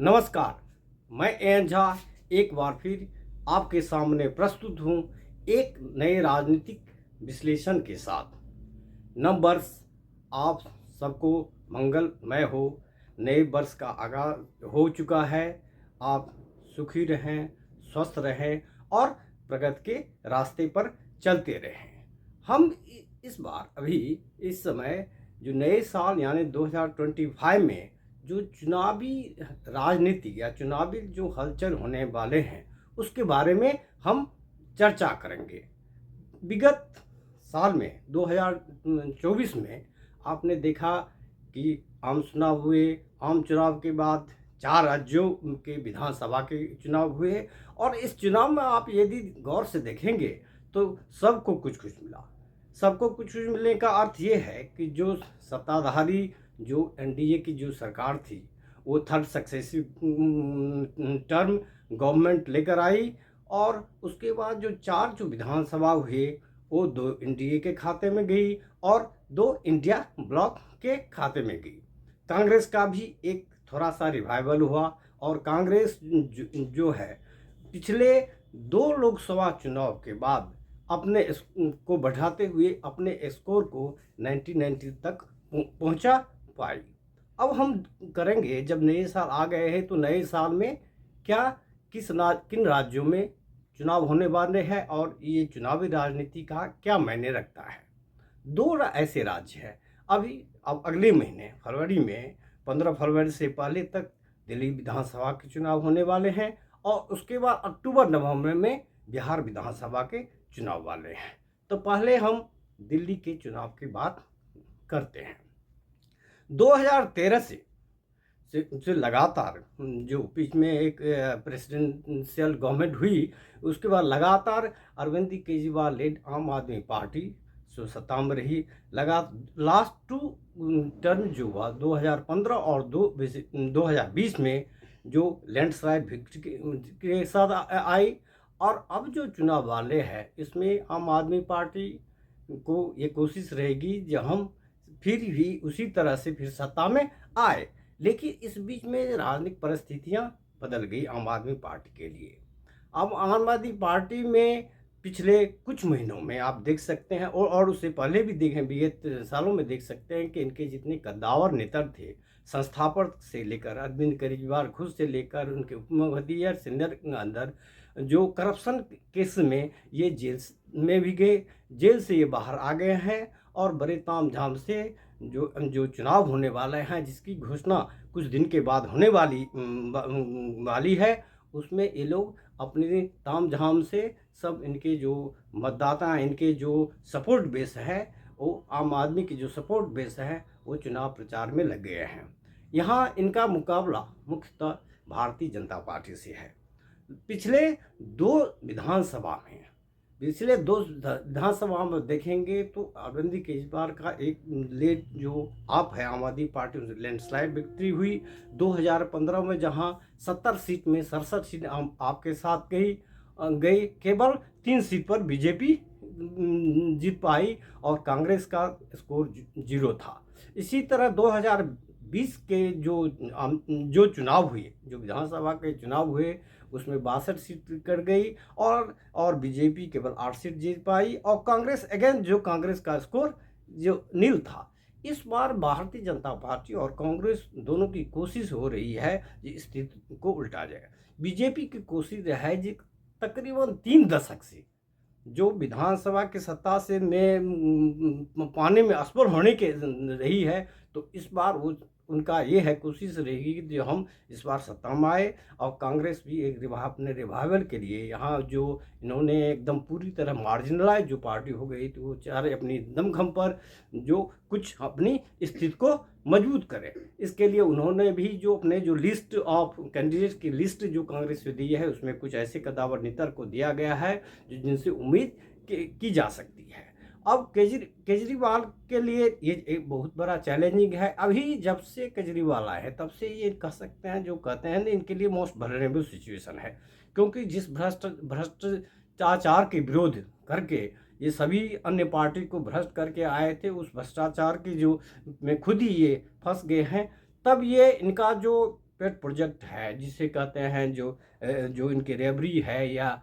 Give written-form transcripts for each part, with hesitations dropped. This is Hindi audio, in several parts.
नमस्कार। मैं एन झा एक बार फिर आपके सामने प्रस्तुत हूँ एक नए राजनीतिक विश्लेषण के साथ। नववर्ष आप सबको मंगलमय हो। नए वर्ष का आगाज हो चुका है। आप सुखी रहें, स्वस्थ रहें और प्रगति के रास्ते पर चलते रहें। हम इस बार अभी इस समय जो नए साल यानी 2025 में जो चुनावी राजनीति या चुनावी जो हलचल होने वाले हैं उसके बारे में हम चर्चा करेंगे। विगत साल में 2024 में आपने देखा कि आम चुनाव हुए। आम चुनाव के बाद 4 राज्यों के विधानसभा के चुनाव हुए और इस चुनाव में आप यदि गौर से देखेंगे तो सबको कुछ कुछ मिला। सबको कुछ कुछ मिलने का अर्थ ये है कि जो सत्ताधारी जो एनडीए की जो सरकार थी वो थर्ड सक्सेसिव टर्म गवर्नमेंट लेकर आई और उसके बाद जो 4 जो विधानसभा हुए वो 2 एनडीए के खाते में गई और 2 इंडिया ब्लॉक के खाते में गई। कांग्रेस का भी एक थोड़ा सा रिवाइवल हुआ और कांग्रेस जो है पिछले 2 लोकसभा चुनाव के बाद अपने को बढ़ाते हुए अपने स्कोर को 1990 तक पहुंचा पाई। अब हम करेंगे, जब नए साल आ गए हैं तो नए साल में क्या किन राज्यों में चुनाव होने वाले हैं और ये चुनावी राजनीति का क्या मायने रखता है। 2 ऐसे राज्य हैं अब अगले महीने फरवरी में 15 फरवरी से पहले तक दिल्ली विधानसभा के चुनाव होने वाले हैं और उसके बाद अक्टूबर नवंबर में बिहार विधानसभा के चुनाव वाले हैं। तो पहले हम दिल्ली के चुनाव की बात करते हैं। 2013 से लगातार जो बीच में एक प्रेसिडेंशियल गवर्नमेंट हुई उसके बाद लगातार अरविंद केजरीवाल लेड आम आदमी पार्टी सत्ता में रही। लास्ट 2 टर्म जो हुआ 2015 और 2020 में जो लैंडस्लाइड विक्ट्री के साथ आई और अब जो चुनाव वाले हैं इसमें आम आदमी पार्टी को ये कोशिश रहेगी जो हम फिर भी उसी तरह से फिर सत्ता में आए। लेकिन इस बीच में राजनीतिक परिस्थितियां बदल गई आम आदमी पार्टी के लिए। अब आम आदमी पार्टी में पिछले कुछ महीनों में आप देख सकते हैं और उससे पहले भी देखें विगत सालों में देख सकते हैं कि इनके जितने कद्दावर नेता थे, संस्थापक से लेकर अरविंद केजरीवाल खुद से लेकर उनके उप मुख्यमंत्री या सीनियर अंदर जो करप्शन केस में ये जेल में भी गए, जेल से ये बाहर आ गए हैं और बड़े तामझाम से जो चुनाव होने वाले हैं जिसकी घोषणा कुछ दिन के बाद होने वाली है उसमें ये लोग अपने तामझाम से सब इनके जो मतदाता हैं, इनके जो सपोर्ट बेस है वो आम आदमी की जो सपोर्ट बेस है वो चुनाव प्रचार में लग गए हैं। यहाँ इनका मुकाबला मुख्यतः भारतीय जनता पार्टी से है। पिछले 2 विधानसभा में देखेंगे तो अरविंद केजरीवाल का एक लेड जो आप है आम आदमी पार्टी लैंडस्लाइड विक्ट्री हुई 2015 में, जहां 70 सीट में 67 सीट आपके साथ गई केवल 3 सीट पर बीजेपी जीत पाई और कांग्रेस का स्कोर 0 था। इसी तरह 2020 के जो चुनाव हुए, जो विधानसभा के चुनाव हुए उसमें 62 सीट कर गई और बीजेपी केवल 8 सीट जीत पाई और कांग्रेस अगेन जो कांग्रेस का स्कोर जो नील था। इस बार भारतीय जनता पार्टी और कांग्रेस दोनों की कोशिश हो रही है कि स्थिति को उल्टा जाए। बीजेपी की कोशिश है जी तकरीबन 3 दशक से जो विधानसभा की सत्ता से पाने में असफल होने के रही है, तो इस बार वो उनका ये है कोशिश रहेगी कि जो हम इस बार सत्ता में आए और कांग्रेस भी एक अपने रिवाइवल के लिए यहाँ जो इन्होंने एकदम पूरी तरह मार्जिनलाइज जो पार्टी हो गई तो वो चाह रहे अपनी दमखम पर जो कुछ अपनी स्थिति को मजबूत करें। इसके लिए उन्होंने भी जो अपने जो लिस्ट ऑफ कैंडिडेट की लिस्ट जो कांग्रेस ने दी है उसमें कुछ ऐसे कद्दावर नेता को दिया गया है जिनसे उम्मीद की जा सकती है। अब केजरीवाल के लिए ये एक बहुत बड़ा चैलेंजिंग है। अभी जब से केजरीवाल आए हैं तब से ये कह सकते हैं जो कहते हैं इनके लिए मोस्ट वल्नरेबल सिचुएशन है, क्योंकि जिस भ्रष्टाचार के विरोध करके ये सभी अन्य पार्टी को भ्रष्ट करके आए थे उस भ्रष्टाचार की जो में खुद ही ये फंस गए हैं। तब ये इनका जो पेट प्रोजेक्ट है, जिसे कहते हैं जो इनकी रेबरी है या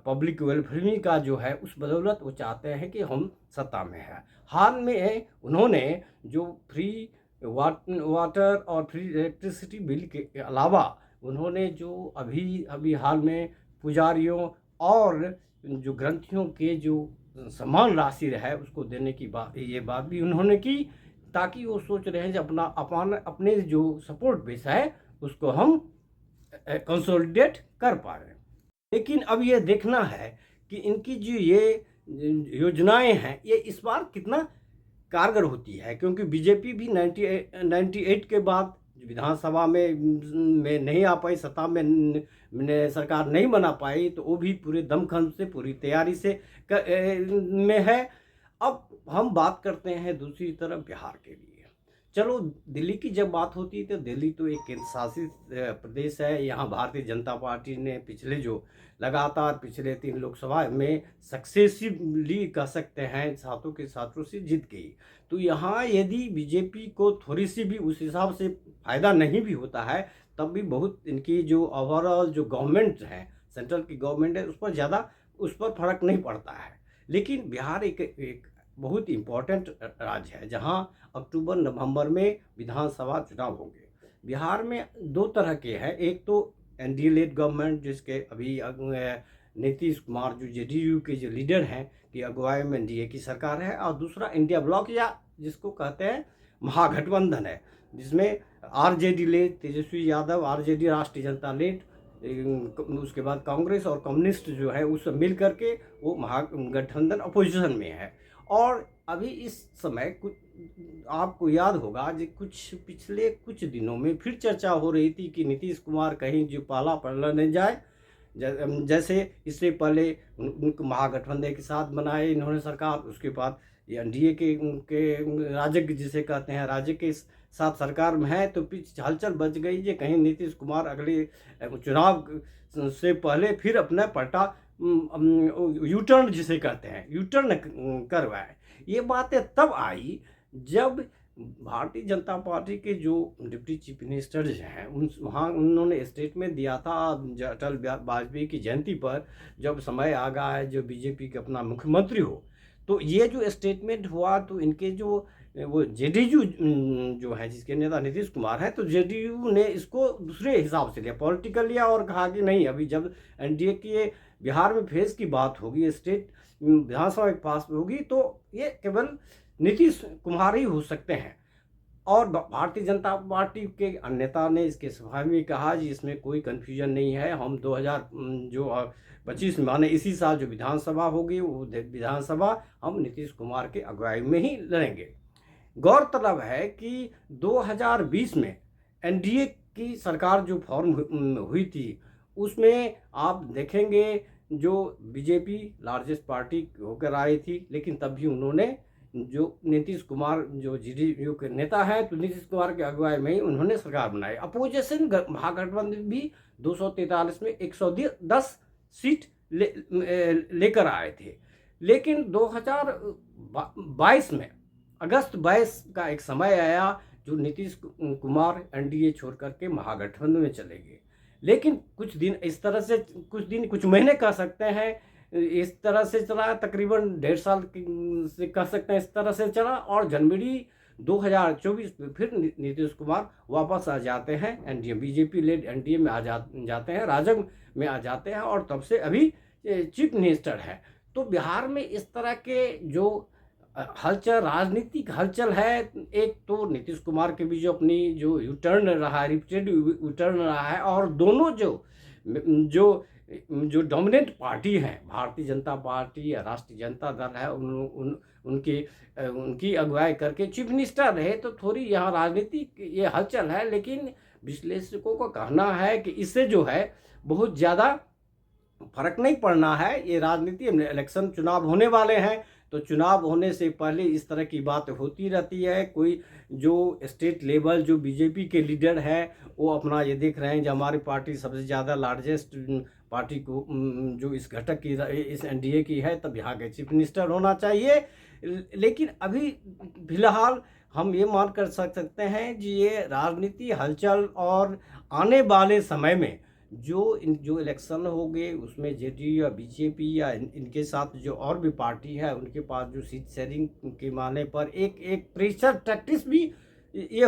पब्लिक वेलफेयर का जो है, उस बदौलत वो चाहते हैं कि हम सत्ता में है। हाल में उन्होंने जो फ्री वाटर और फ्री इलेक्ट्रिसिटी बिल के अलावा उन्होंने जो अभी अभी हाल में पुजारियों और जो ग्रंथियों के जो समान राशि है उसको देने की बात, ये बात भी उन्होंने की, ताकि वो सोच रहे हैं कि अपने जो सपोर्ट बेस है उसको हम कंसोलिडेट कर पा रहे हैं। लेकिन अब ये देखना है कि इनकी जो ये योजनाएं हैं ये इस बार कितना कारगर होती है, क्योंकि बीजेपी भी 98 के बाद विधानसभा में नहीं आ पाई, सत्ता में सरकार नहीं बना पाई, तो वो भी पूरे दमखम से पूरी तैयारी से में है। अब हम बात करते हैं दूसरी तरफ बिहार के लिए। चलो, दिल्ली की जब बात होती है तो दिल्ली तो एक केंद्र शासित प्रदेश है। यहाँ भारतीय जनता पार्टी ने लगातार पिछले 3 लोकसभा में सक्सेसिवली कह सकते हैं सातों के सातों से जीत गई। तो यहाँ यदि बीजेपी को थोड़ी सी भी उस हिसाब से फायदा नहीं भी होता है, तब भी बहुत इनकी जो ओवरऑल जो गवर्नमेंट है, सेंट्रल की गवर्नमेंट है, उस पर फर्क नहीं पड़ता है। लेकिन बिहार एक बहुत इम्पोर्टेंट राज्य है, जहां अक्टूबर नवंबर में विधानसभा चुनाव होंगे। बिहार में 2 तरह के हैं, एक तो एनडीए लेड गवर्नमेंट, जिसके अभी नीतीश कुमार जो जेडीयू के जो लीडर हैं की अगुवाई में एनडीए की सरकार है, और दूसरा इंडिया ब्लॉक या जिसको कहते हैं महागठबंधन है, जिसमें RJD lead Tejashwi Yadav, RJD राष्ट्रीय जनता लेड, उसके बाद कांग्रेस और कम्युनिस्ट जो है उस मिल करके वो महागठबंधन अपोजिशन में है। और अभी इस समय कुछ आपको याद होगा जो पिछले कुछ दिनों में फिर चर्चा हो रही थी कि नीतीश कुमार कहीं जो पाला पड़ने जाए, जैसे इससे पहले उनको महागठबंधन के साथ बनाए इन्होंने सरकार, उसके बाद ये एनडीए के राज्य जिसे कहते हैं राज्य के साथ सरकार में है, तो पीछे हलचल बच गई कि कहीं नीतीश कुमार अगले चुनाव से पहले फिर अपना पलटा यूटर्न जिसे कहते हैं यूटर्न करवाए। ये बातें तब आई जब भारतीय जनता पार्टी के जो डिप्टी चीफ मिनिस्टर हैं वहाँ उन्होंने स्टेटमेंट दिया था अटल वाजपेयी की जयंती पर, जब समय आ गया है जो बीजेपी के अपना मुख्यमंत्री हो। तो ये जो स्टेटमेंट हुआ तो इनके जो वो जेडीयू जो है जिसके नेता नीतीश कुमार है, तो जेडीयू ने इसको दूसरे हिसाब से लिया, पॉलिटिकल लिया, और कहा कि नहीं, अभी जब एनडीए के बिहार में फेज की बात होगी, स्टेट विधानसभा के पास होगी, तो ये केवल नीतीश कुमार ही हो सकते हैं। और भारतीय जनता पार्टी के नेता ने इसके सभा में कहा जी इसमें कोई कन्फ्यूजन नहीं है, हम 2025 माने इसी साल जो विधानसभा होगी वो विधानसभा हम नीतीश कुमार के अगुवाई में ही लड़ेंगे। गौरतलब है कि 2020 में एनडीए की सरकार जो फॉर्म हुई थी उसमें आप देखेंगे जो बीजेपी लार्जेस्ट पार्टी होकर आई थी, लेकिन तब भी उन्होंने जो नीतीश कुमार जो जेडीयू के नेता हैं तो नीतीश कुमार के अगुवाई में ही उन्होंने सरकार बनाई। अपोजिशन महागठबंधन भी 243 में 110 सीट लेकर आए थे। लेकिन 2022 में अगस्त 22 का एक समय आया जो नीतीश कुमार एनडीए छोड़ करके महागठबंधन में चले गए। लेकिन कुछ महीने कह सकते हैं इस तरह से चला, तकरीबन 1.5 साल से कह सकते हैं इस तरह से चला, और जनवरी 2024 में फिर नीतीश कुमार वापस आ जाते हैं एनडीए, बीजेपी लेड एनडीए में जाते हैं, राजग में आ जाते हैं, और तब से अभी चीफ मिनिस्टर है। तो बिहार में इस तरह के जो हलचल, राजनीतिक हलचल है, एक तो नीतीश कुमार के भी जो अपनी जो यूटर्न रहा है, रिपीटेड यूटर्न रहा है, और दोनों जो डोमिनेंट पार्टी है भारतीय जनता पार्टी या राष्ट्रीय जनता दल है, उनकी अगुवाई करके चीफ मिनिस्टर रहे, तो थोड़ी यहाँ राजनीतिक ये हलचल है। लेकिन विश्लेषकों का कहना है कि इससे जो है बहुत ज़्यादा फर्क नहीं पड़ना है। ये राजनीति, इलेक्शन चुनाव होने वाले हैं, तो चुनाव होने से पहले इस तरह की बात होती रहती है। कोई जो स्टेट लेवल जो बीजेपी के लीडर है वो अपना ये देख रहे हैं जो हमारी पार्टी सबसे ज़्यादा लार्जेस्ट पार्टी को जो इस घटक की इस एनडीए की है, तब यहाँ के चीफ मिनिस्टर होना चाहिए। लेकिन अभी फिलहाल हम ये मान कर सकते हैं कि ये राजनीति हलचल और आने वाले समय में जो इलेक्शन होंगे उसमें जेडीयू या बीजेपी या इनके साथ जो और भी पार्टी है उनके पास जो सीट शेयरिंग के माने पर एक एक प्रेशर टैक्टिक्स भी ये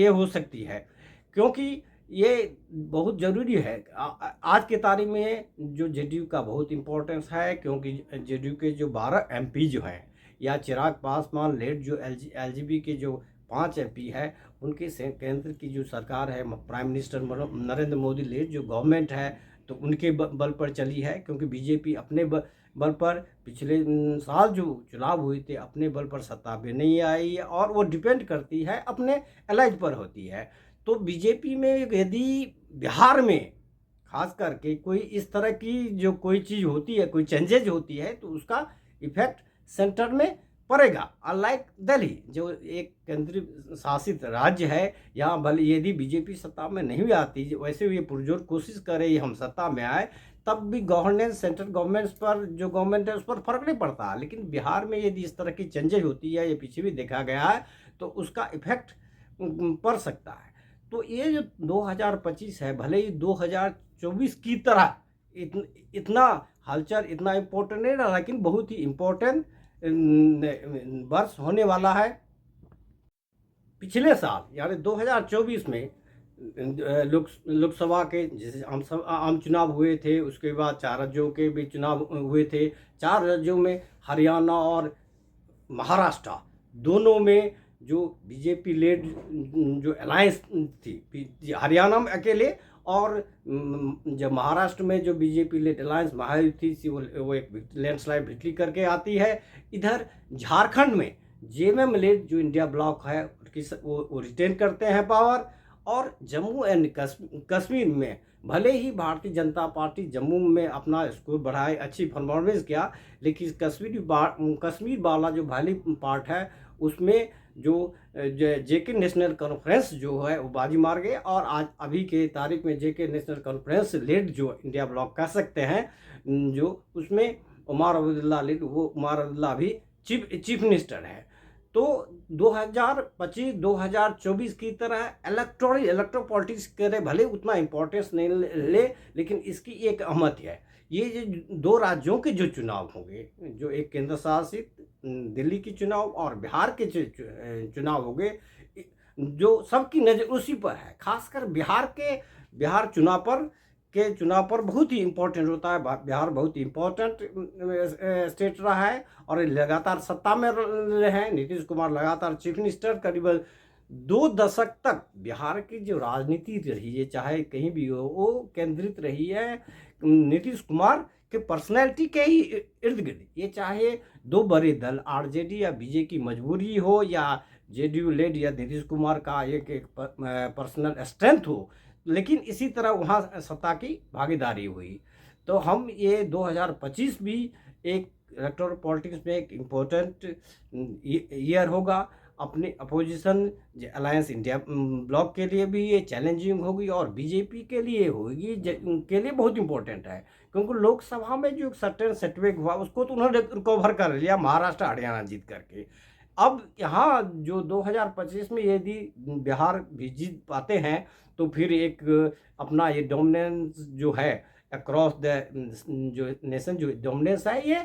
हो सकती है, क्योंकि ये बहुत ज़रूरी है। आज की तारीख में जो जेडीयू का बहुत इम्पोर्टेंस है, क्योंकि जेडीयू के जो 12 एमपी जो हैं या चिराग पासवान लेड जो एलजीबी के जो 5 एमपी है, उनके केंद्र की जो सरकार है, prime minister Narendra Modi led जो गवर्नमेंट है, तो उनके बल पर चली है। क्योंकि बीजेपी अपने बल पर पिछले साल जो चुनाव हुए थे अपने बल पर सत्ता पे नहीं आई, और वो डिपेंड करती है अपने एलाइज पर होती है। तो बीजेपी में यदि बिहार में खास करके कोई इस तरह की जो कोई चीज़ होती है, कोई चेंजेज होती है, तो उसका इफेक्ट सेंटर में पड़ेगा। अनलाइक दिल्ली जो एक केंद्रीय शासित राज्य है, यहाँ भले यदि बीजेपी सत्ता में नहीं भी आती, वैसे भी ये पुरजोर कोशिश करे हम सत्ता में आए, तब भी गवर्नेंस सेंट्रल गवर्नमेंट पर जो गवर्नमेंट है उस पर फर्क नहीं पड़ता। लेकिन बिहार में यदि इस तरह की चेंजेज होती है, ये पीछे भी देखा गया है, तो उसका इफेक्ट पड़ सकता है। तो ये जो 2025 है, भले ही 2024 की तरह इतना हलचल, इतना इम्पोर्टेंट नहीं रहा, लेकिन बहुत ही इम्पोर्टेंट वर्ष होने वाला है। पिछले साल यानी 2024 में लोकसभा के जैसे आम चुनाव हुए थे, उसके बाद 4 राज्यों के भी चुनाव हुए थे। 4 राज्यों में हरियाणा और महाराष्ट्र दोनों में जो बीजेपी लेड जो अलायंस थी, हरियाणा में अकेले, और जब महाराष्ट्र में जो बीजेपी लेड अलायंस महायुति थी वो एक लैंडस्लाइड विक्ट्री करके आती है। इधर झारखंड में जेएमएम लेड जो इंडिया ब्लॉक है वो रिटेन करते हैं पावर। और जम्मू एंड कश्मीर में भले ही भारतीय जनता पार्टी जम्मू में अपना स्कोर बढ़ाए, अच्छी परफॉर्मेंस किया, लेकिन कश्मीर वाला जो वैली पार्ट है उसमें जो जेके नेशनल कॉन्फ्रेंस जो है वो बाजी मार गए। और आज अभी के तारीख में जेके नेशनल कॉन्फ्रेंस लेड जो इंडिया ब्लॉक कह सकते हैं, जो उसमें उमर अब्दुल्ला लेड, वो उमर अब्दुल्ला अभी चीफ मिनिस्टर है। तो 2025-2024 की तरह इलेक्ट्रो पॉलिटिक्स करे भले उतना इम्पोर्टेंस नहीं ले, लेकिन इसकी एक अहमियत है। ये जो 2 राज्यों के जो चुनाव होंगे, जो एक केंद्र शासित दिल्ली की चुनाव और बिहार के चुनाव होंगे, जो सबकी नज़र उसी पर है। खासकर बिहार चुनाव पर बहुत ही इम्पोर्टेंट होता है। बिहार बहुत ही इम्पोर्टेंट स्टेट रहा है और लगातार सत्ता में रहे हैं। नीतीश कुमार लगातार चीफ मिनिस्टर, करीबन 2 दशक तक बिहार की जो राजनीति रही है, चाहे कहीं भी हो, वो केंद्रित रही है नीतीश कुमार के पर्सनैलिटी के ही इर्द गिर्द। ये चाहे 2 बड़े दल आरजेडी या बीजेपी की मजबूरी हो, या जेडीयू लेड या नीतीश कुमार का एक पर्सनल स्ट्रेंथ हो, लेकिन इसी तरह वहाँ सत्ता की भागीदारी हुई। तो हम ये 2025 भी एक इलेक्टोरल पॉलिटिक्स में एक इम्पोर्टेंट ईयर होगा। अपने अपोजिशन अलायंस इंडिया ब्लॉक के लिए भी ये चैलेंजिंग होगी, और बीजेपी के लिए होगी, के लिए बहुत इंपॉर्टेंट है। क्योंकि लोकसभा में जो सर्टेन सेटबैक हुआ उसको तो उन्होंने रिकवर कर लिया महाराष्ट्र हरियाणा जीत करके। अब यहाँ जो 2025 में यदि बिहार भी जीत पाते हैं, तो फिर एक अपना ये डोमिनेंस जो है अक्रॉस द जो नेशन, जो डोमिनेंस है, ये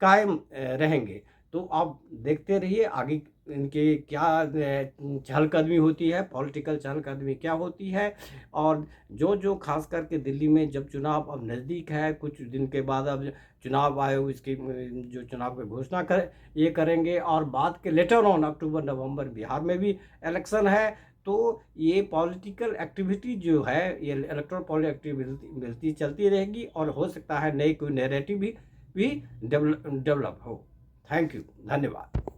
कायम रहेंगे। तो आप देखते रहिए आगे इनके क्या चहलकदमी होती है, पॉलिटिकल चहलकदमी क्या होती है। और जो खास करके दिल्ली में जब चुनाव अब नज़दीक है, कुछ दिन के बाद अब चुनाव आयोग इसकी जो चुनाव की घोषणा करेंगे, और बाद के लेटर ऑन अक्टूबर नवंबर बिहार में भी इलेक्शन है। तो ये पॉलिटिकल एक्टिविटी जो है, ये इलेक्ट्रल पॉलिटिकल एक्टिविटी चलती रहेगी, और हो सकता है नई कोई नैरेटिव भी डेवलप हो। थैंक यू, धन्यवाद।